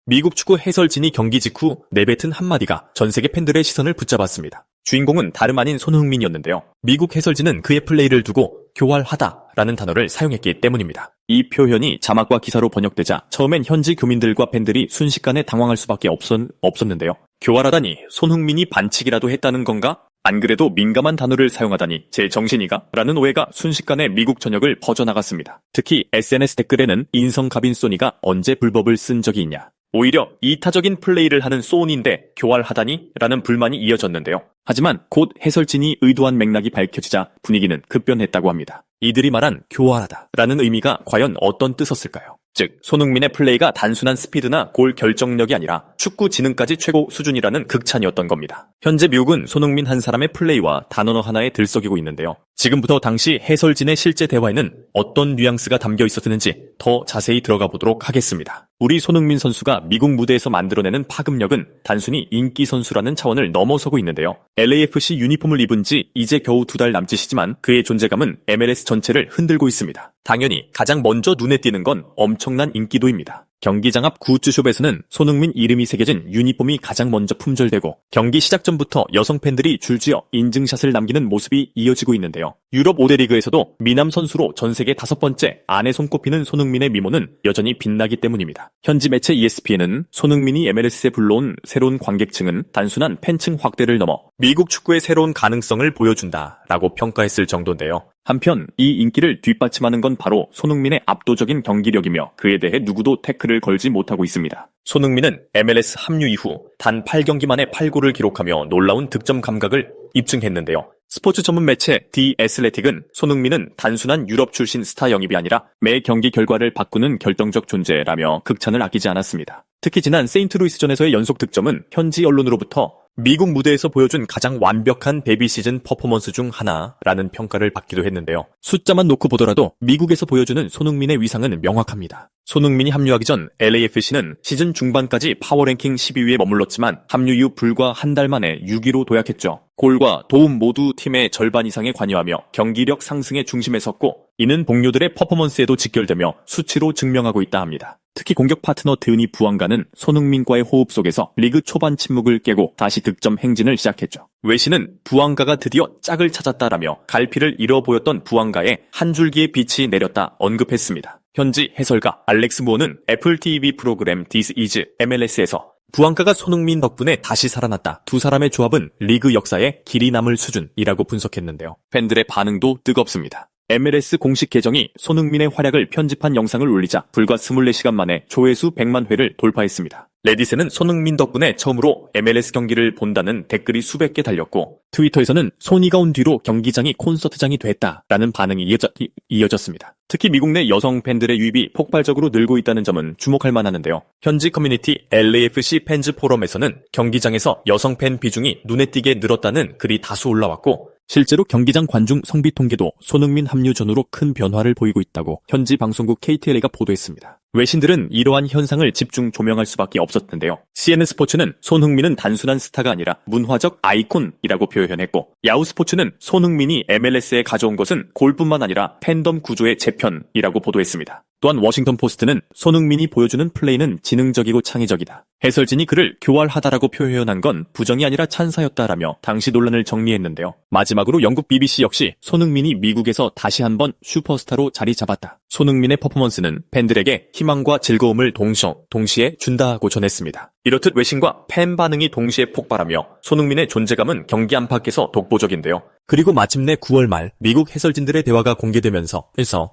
미국 축구 해설진이 경기 직후 내뱉은 한마디가 전세계 팬들의 시선을 붙잡았습니다. 주인공은 다름 아닌 손흥민이었는데요. 미국 해설진은 그의 플레이를 두고 교활하다라는 단어를 사용했기 때문입니다. 이 표현이 자막과 기사로 번역되자 처음엔 현지 교민들과 팬들이 순식간에 당황할 수밖에 없었는데요. 교활하다니 손흥민이 반칙이라도 했다는 건가? 안 그래도 민감한 단어를 사용하다니 제 정신이가? 라는 오해가 순식간에 미국 전역을 퍼져나갔습니다. 특히 SNS 댓글에는 인성 갑인 소니가 언제 불법을 쓴 적이 있냐? 오히려 이타적인 플레이를 하는 소니인데 교활하다니? 라는 불만이 이어졌는데요. 하지만 곧 해설진이 의도한 맥락이 밝혀지자 분위기는 급변했다고 합니다. 이들이 말한 교활하다 라는 의미가 과연 어떤 뜻이었을까요? 즉, 손흥민의 플레이가 단순한 스피드나 골 결정력이 아니라 축구 지능까지 최고 수준이라는 극찬이었던 겁니다. 현재 미국은 손흥민 한 사람의 플레이와 단어 하나에 들썩이고 있는데요. 지금부터 당시 해설진의 실제 대화에는 어떤 뉘앙스가 담겨 있었는지 더 자세히 들어가 보도록 하겠습니다. 우리 손흥민 선수가 미국 무대에서 만들어내는 파급력은 단순히 인기 선수라는 차원을 넘어서고 있는데요. LAFC 유니폼을 입은 지 이제 겨우 2달 남짓이지만 그의 존재감은 MLS 전체를 흔들고 있습니다. 당연히 가장 먼저 눈에 띄는 건 엄청난 인기도입니다. 경기장 앞 굿즈숍에서는 손흥민 이름이 새겨진 유니폼이 가장 먼저 품절되고 경기 시작 전부터 여성 팬들이 줄지어 인증샷을 남기는 모습이 이어지고 있는데요. 유럽 5대 리그에서도 미남 선수로 전세계 5번째 안에 손꼽히는 손흥민의 미모는 여전히 빛나기 때문입니다. 현지 매체 ESPN은 손흥민이 MLS에 불러온 새로운 관객층은 단순한 팬층 확대를 넘어 미국 축구의 새로운 가능성을 보여준다라고 평가했을 정도인데요. 한편 이 인기를 뒷받침하는 건 바로 손흥민의 압도적인 경기력이며 그에 대해 누구도 태클을 걸지 못하고 있습니다. 손흥민은 MLS 합류 이후 단 8경기 만에 8골을 기록하며 놀라운 득점 감각을 입증했는데요. 스포츠 전문 매체 디 애슬레틱은 손흥민은 단순한 유럽 출신 스타 영입이 아니라 매 경기 결과를 바꾸는 결정적 존재라며 극찬을 아끼지 않았습니다. 특히 지난 세인트루이스전에서의 연속 득점은 현지 언론으로부터 미국 무대에서 보여준 가장 완벽한 데뷔 시즌 퍼포먼스 중 하나라는 평가를 받기도 했는데요. 숫자만 놓고 보더라도 미국에서 보여주는 손흥민의 위상은 명확합니다. 손흥민이 합류하기 전 LAFC는 시즌 중반까지 파워랭킹 12위에 머물렀지만 합류 이후 불과 한 달 만에 6위로 도약했죠. 골과 도움 모두 팀의 절반 이상에 관여하며 경기력 상승의 중심에 섰고 이는 동료들의 퍼포먼스에도 직결되며 수치로 증명하고 있다 합니다. 특히 공격 파트너 드니 부앙가는 손흥민과의 호흡 속에서 리그 초반 침묵을 깨고 다시 득점 행진을 시작했죠. 외신은 부앙가가 드디어 짝을 찾았다라며 갈피를 잃어 보였던 부앙가의 한 줄기의 빛이 내렸다 언급했습니다. 현지 해설가 알렉스 무어는 애플 TV 프로그램 This is MLS에서 부앙가가 손흥민 덕분에 다시 살아났다. 두 사람의 조합은 리그 역사에 길이 남을 수준이라고 분석했는데요. 팬들의 반응도 뜨겁습니다. MLS 공식 계정이 손흥민의 활약을 편집한 영상을 올리자 불과 24시간 만에 조회수 100만 회를 돌파했습니다. 레딧에는 손흥민 덕분에 처음으로 MLS 경기를 본다는 댓글이 수백 개 달렸고 트위터에서는 손이가 온 뒤로 경기장이 콘서트장이 됐다라는 반응이 이어졌습니다. 특히 미국 내 여성 팬들의 유입이 폭발적으로 늘고 있다는 점은 주목할 만하는데요. 현지 커뮤니티 LAFC 팬즈 포럼에서는 경기장에서 여성 팬 비중이 눈에 띄게 늘었다는 글이 다수 올라왔고 실제로 경기장 관중 성비 통계도 손흥민 합류 전후로 큰 변화를 보이고 있다고 현지 방송국 KTLA가 보도했습니다. 외신들은 이러한 현상을 집중 조명할 수밖에 없었는데요. CNN 스포츠는 손흥민은 단순한 스타가 아니라 문화적 아이콘이라고 표현했고 야후 스포츠는 손흥민이 MLS에 가져온 것은 골뿐만 아니라 팬덤 구조의 재편이라고 보도했습니다. 또한 워싱턴 포스트는 손흥민이 보여주는 플레이는 지능적이고 창의적이다. 해설진이 그를 교활하다라고 표현한 건 부정이 아니라 찬사였다라며 당시 논란을 정리했는데요. 마지막으로 영국 BBC 역시 손흥민이 미국에서 다시 한번 슈퍼스타로 자리 잡았다. 손흥민의 퍼포먼스는 팬들에게 희망과 즐거움을 동시에 준다고 전했습니다. 이렇듯 외신과 팬 반응이 동시에 폭발하며 손흥민의 존재감은 경기 안팎에서 독보적인데요. 그리고 마침내 9월 말 미국 해설진들의 대화가 공개되면서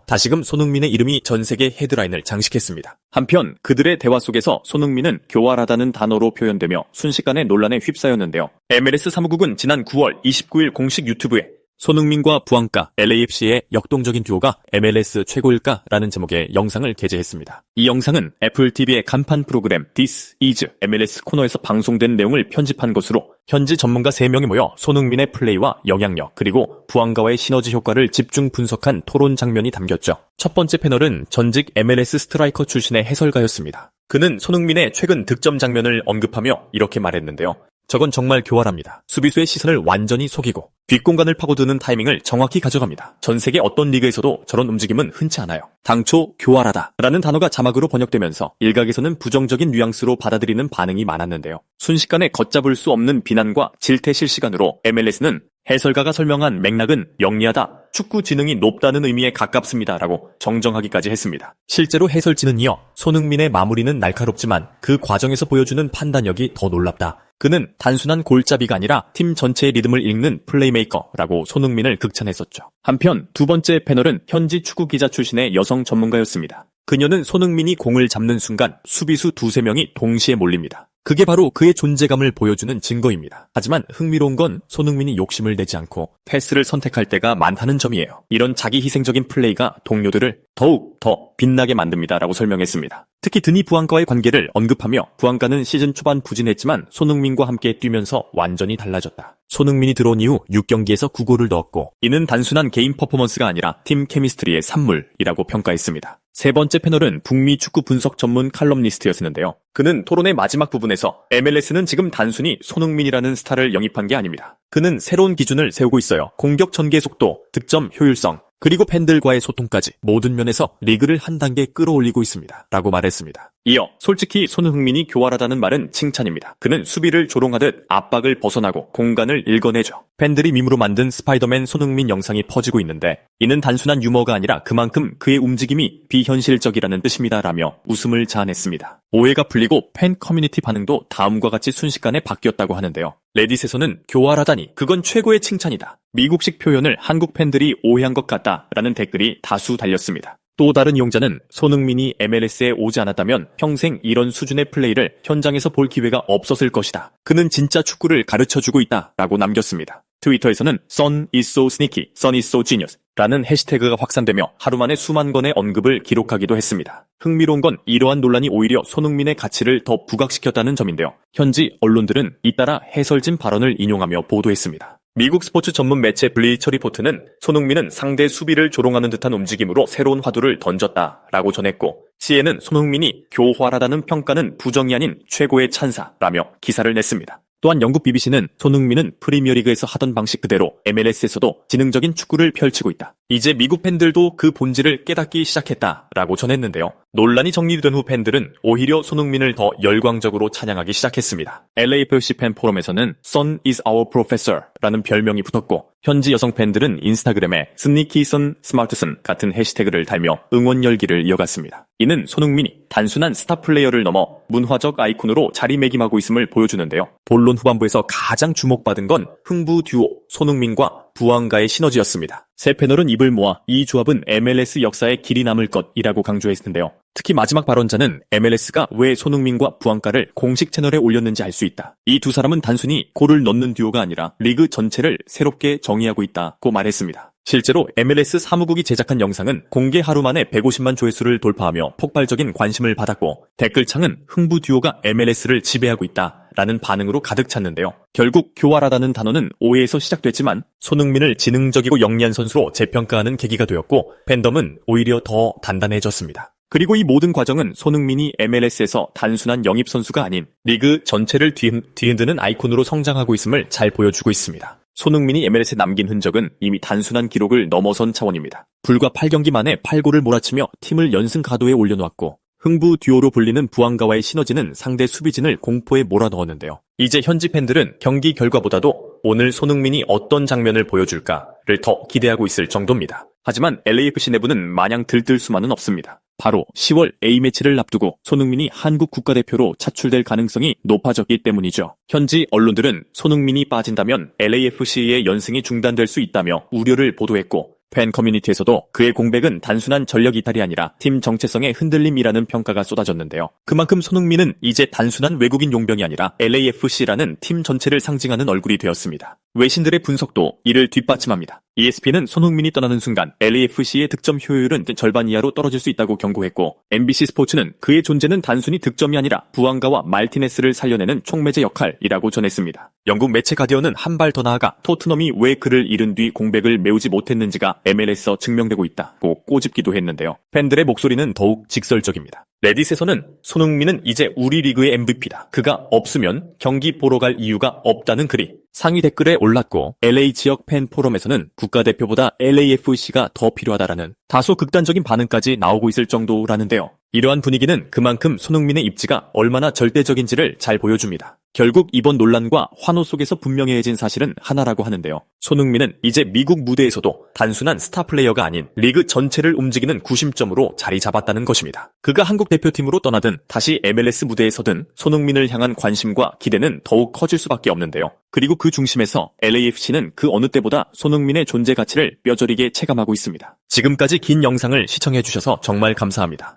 다시금 손흥민의 이름이 전세계 헤드라인을 장식했습니다. 한편 그들의 대화 속에서 손흥민은 교활하다는 단어로 표현되며 순식간에 논란에 휩싸였는데요. MLS 사무국은 지난 9월 29일 공식 유튜브에 손흥민과 부앙가, LAFC의 역동적인 듀오가 MLS 최고일까라는 제목의 영상을 게재했습니다. 이 영상은 애플 TV의 간판 프로그램 This is MLS 코너에서 방송된 내용을 편집한 것으로 현지 전문가 3명이 모여 손흥민의 플레이와 영향력 그리고 부앙가와의 시너지 효과를 집중 분석한 토론 장면이 담겼죠. 첫 번째 패널은 전직 MLS 스트라이커 출신의 해설가였습니다. 그는 손흥민의 최근 득점 장면을 언급하며 이렇게 말했는데요. 저건 정말 교활합니다. 수비수의 시선을 완전히 속이고 뒷공간을 파고드는 타이밍을 정확히 가져갑니다. 전 세계 어떤 리그에서도 저런 움직임은 흔치 않아요. 당초 교활하다라는 단어가 자막으로 번역되면서 일각에서는 부정적인 뉘앙스로 받아들이는 반응이 많았는데요. 순식간에 걷잡을 수 없는 비난과 질태 실시간으로 MLS는 해설가가 설명한 맥락은 영리하다, 축구 지능이 높다는 의미에 가깝습니다라고 정정하기까지 했습니다. 실제로 해설진은 이어 손흥민의 마무리는 날카롭지만 그 과정에서 보여주는 판단력이 더 놀랍다. 그는 단순한 골잡이가 아니라 팀 전체의 리듬을 읽는 플레이메이커라고 손흥민을 극찬했었죠. 한편 두 번째 패널은 현지 축구 기자 출신의 여성 전문가였습니다. 그녀는 손흥민이 공을 잡는 순간 수비수 두세 명이 동시에 몰립니다. 그게 바로 그의 존재감을 보여주는 증거입니다. 하지만 흥미로운 건 손흥민이 욕심을 내지 않고 패스를 선택할 때가 많다는 점이에요. 이런 자기 희생적인 플레이가 동료들을 더욱 더 빛나게 만듭니다라고 설명했습니다. 특히 드니 부앙가와의 관계를 언급하며 부앙가는 시즌 초반 부진했지만 손흥민과 함께 뛰면서 완전히 달라졌다. 손흥민이 들어온 이후 6경기에서 9골을 넣었고 이는 단순한 개인 퍼포먼스가 아니라 팀 케미스트리의 산물이라고 평가했습니다. 세 번째 패널은 북미 축구 분석 전문 칼럼니스트였는데요. 그는 토론의 마지막 부분에서 MLS는 지금 단순히 손흥민이라는 스타를 영입한 게 아닙니다. 그는 새로운 기준을 세우고 있어요. 공격 전개 속도, 득점 효율성, 그리고 팬들과의 소통까지 모든 면에서 리그를 한 단계 끌어올리고 있습니다. 라고 말했습니다. 이어 솔직히 손흥민이 교활하다는 말은 칭찬입니다. 그는 수비를 조롱하듯 압박을 벗어나고 공간을 읽어내죠. 팬들이 밈으로 만든 스파이더맨 손흥민 영상이 퍼지고 있는데 이는 단순한 유머가 아니라 그만큼 그의 움직임이 비현실적이라는 뜻입니다라며 웃음을 자아냈습니다. 오해가 풀리고 팬 커뮤니티 반응도 다음과 같이 순식간에 바뀌었다고 하는데요. 레딧에서는 교활하다니 그건 최고의 칭찬이다. 미국식 표현을 한국 팬들이 오해한 것 같다라는 댓글이 다수 달렸습니다. 또 다른 이용자는 손흥민이 MLS에 오지 않았다면 평생 이런 수준의 플레이를 현장에서 볼 기회가 없었을 것이다. 그는 진짜 축구를 가르쳐주고 있다 라고 남겼습니다. 트위터에서는 Son is so sneaky, Son is so genius 라는 해시태그가 확산되며 하루 만에 수만 건의 언급을 기록하기도 했습니다. 흥미로운 건 이러한 논란이 오히려 손흥민의 가치를 더 부각시켰다는 점인데요. 현지 언론들은 잇따라 해설진 발언을 인용하며 보도했습니다. 미국 스포츠 전문 매체 블리처 리포트는 손흥민은 상대 수비를 조롱하는 듯한 움직임으로 새로운 화두를 던졌다라고 전했고 CNN은 손흥민이 교활하다는 평가는 부정이 아닌 최고의 찬사라며 기사를 냈습니다. 또한 영국 BBC는 손흥민은 프리미어리그에서 하던 방식 그대로 MLS에서도 지능적인 축구를 펼치고 있다. 이제 미국 팬들도 그 본질을 깨닫기 시작했다라고 전했는데요. 논란이 정리된 후 팬들은 오히려 손흥민을 더 열광적으로 찬양하기 시작했습니다. LAFC 팬 포럼에서는 Son is our professor 라는 별명이 붙었고 현지 여성 팬들은 인스타그램에 Sneaky Son, Smart Son 같은 해시태그를 달며 응원 열기를 이어갔습니다. 이는 손흥민이 단순한 스타 플레이어를 넘어 문화적 아이콘으로 자리매김하고 있음을 보여주는데요. 본론 후반부에서 가장 주목받은 건 흥부 듀오 손흥민과 부앙가의 시너지였습니다. 세 패널은 입을 모아 이 조합은 MLS 역사에 길이 남을 것이라고 강조했는데요. 특히 마지막 발언자는 MLS가 왜 손흥민과 부앙가를 공식 채널에 올렸는지 알 수 있다. 이 두 사람은 단순히 골을 넣는 듀오가 아니라 리그 전체를 새롭게 정의하고 있다고 말했습니다. 실제로 MLS 사무국이 제작한 영상은 공개 하루 만에 150만 조회수를 돌파하며 폭발적인 관심을 받았고 댓글창은 흥부 듀오가 MLS를 지배하고 있다 라는 반응으로 가득 찼는데요. 결국 교활하다는 단어는 오해에서 시작됐지만 손흥민을 지능적이고 영리한 선수로 재평가하는 계기가 되었고 팬덤은 오히려 더 단단해졌습니다. 그리고 이 모든 과정은 손흥민이 MLS에서 단순한 영입 선수가 아닌 리그 전체를 뒤흔드는 아이콘으로 성장하고 있음을 잘 보여주고 있습니다. 손흥민이 MLS에 남긴 흔적은 이미 단순한 기록을 넘어선 차원입니다. 불과 8경기 만에 8골을 몰아치며 팀을 연승 가도에 올려놓았고 흥부 듀오로 불리는 부앙가와의 시너지는 상대 수비진을 공포에 몰아넣었는데요. 이제 현지 팬들은 경기 결과보다도 오늘 손흥민이 어떤 장면을 보여줄까를 더 기대하고 있을 정도입니다. 하지만 LAFC 내부는 마냥 들뜰 수만은 없습니다. 바로 10월 A매치를 앞두고 손흥민이 한국 국가대표로 차출될 가능성이 높아졌기 때문이죠. 현지 언론들은 손흥민이 빠진다면 LAFC의 연승이 중단될 수 있다며 우려를 보도했고 팬 커뮤니티에서도 그의 공백은 단순한 전력 이탈이 아니라 팀 정체성의 흔들림이라는 평가가 쏟아졌는데요. 그만큼 손흥민은 이제 단순한 외국인 용병이 아니라 LAFC라는 팀 전체를 상징하는 얼굴이 되었습니다. 외신들의 분석도 이를 뒷받침합니다. ESPN은 손흥민이 떠나는 순간 LAFC의 득점 효율은 절반 이하로 떨어질 수 있다고 경고했고 MBC 스포츠는 그의 존재는 단순히 득점이 아니라 부앙가와 말티네스를 살려내는 촉매제 역할이라고 전했습니다. 영국 매체 가디언은 한 발 더 나아가 토트넘이 왜 그를 잃은 뒤 공백을 메우지 못했는지가 MLS에서 증명되고 있다고 꼬집기도 했는데요. 팬들의 목소리는 더욱 직설적입니다. 레딧에서는 손흥민은 이제 우리 리그의 MVP다. 그가 없으면 경기 보러 갈 이유가 없다는 글이 상위 댓글에 올랐고 LA 지역 팬 포럼에서는 국가대표보다 LAFC가 더 필요하다라는 다소 극단적인 반응까지 나오고 있을 정도라는데요. 이러한 분위기는 그만큼 손흥민의 입지가 얼마나 절대적인지를 잘 보여줍니다. 결국 이번 논란과 환호 속에서 분명해진 사실은 하나라고 하는데요. 손흥민은 이제 미국 무대에서도 단순한 스타 플레이어가 아닌 리그 전체를 움직이는 구심점으로 자리 잡았다는 것입니다. 그가 한국 대표팀으로 떠나든 다시 MLS 무대에 서든 손흥민을 향한 관심과 기대는 더욱 커질 수밖에 없는데요. 그리고 그 중심에서 LAFC는 그 어느 때보다 손흥민의 존재 가치를 뼈저리게 체감하고 있습니다. 지금까지 긴 영상을 시청해주셔서 정말 감사합니다.